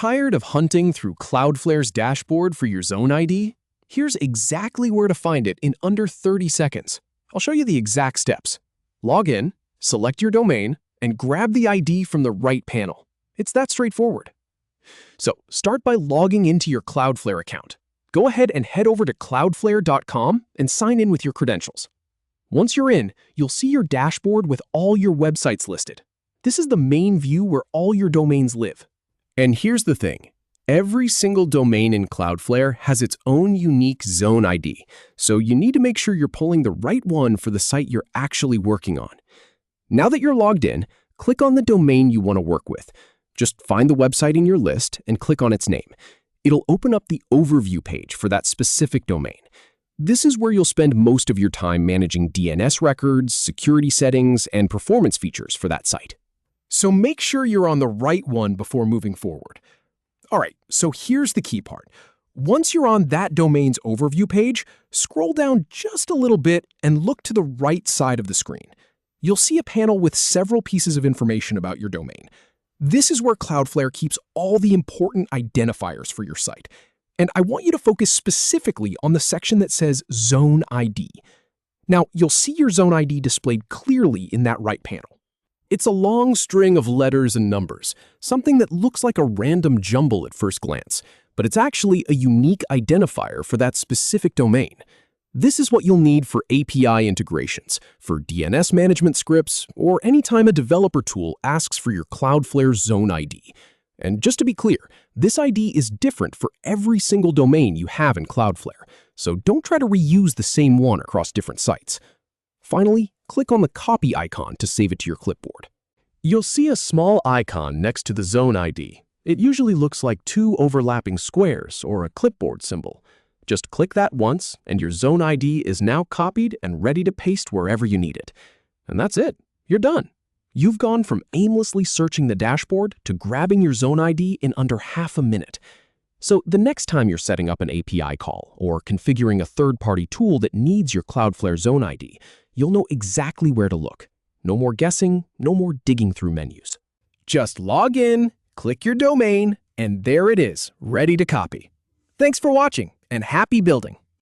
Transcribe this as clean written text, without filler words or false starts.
Tired of hunting through Cloudflare's dashboard for your Zone ID? Here's exactly where to find it in under 30 seconds. I'll show you the exact steps. Log in, select your domain, and grab the ID from the right panel. It's that straightforward. So start by logging into your Cloudflare account. Go ahead and head over to cloudflare.com and sign in with your credentials. Once you're in, you'll see your dashboard with all your websites listed. This is the main view where all your domains live. And here's the thing. Every single domain in Cloudflare has its own unique Zone ID, so you need to make sure you're pulling the right one for the site you're actually working on. Now that you're logged in, click on the domain you want to work with. Just find the website in your list and click on its name. It'll open up the overview page for that specific domain. This is where you'll spend most of your time managing DNS records, security settings, and performance features for that site. So make sure you're on the right one before moving forward. All right, so here's the key part. Once you're on that domain's overview page, scroll down just a little bit and look to the right side of the screen. You'll see a panel with several pieces of information about your domain. This is where Cloudflare keeps all the important identifiers for your site. And I want you to focus specifically on the section that says Zone ID. Now, you'll see your Zone ID displayed clearly in that right panel. It's a long string of letters and numbers, something that looks like a random jumble at first glance, but it's actually a unique identifier for that specific domain. This is what you'll need for API integrations, for DNS management scripts, or anytime a developer tool asks for your Cloudflare Zone ID. And just to be clear, this ID is different for every single domain you have in Cloudflare, so don't try to reuse the same one across different sites. Finally, click on the copy icon to save it to your clipboard. You'll see a small icon next to the Zone ID. It usually looks like two overlapping squares or a clipboard symbol. Just click that once, and your Zone ID is now copied and ready to paste wherever you need it. And that's it. You're done. You've gone from aimlessly searching the dashboard to grabbing your Zone ID in under half a minute. So the next time you're setting up an API call or configuring a third-party tool that needs your Cloudflare Zone ID, you'll know exactly where to look. No more guessing, no more digging through menus. Just log in, click your domain, and there it is, ready to copy. Thanks for watching, and happy building!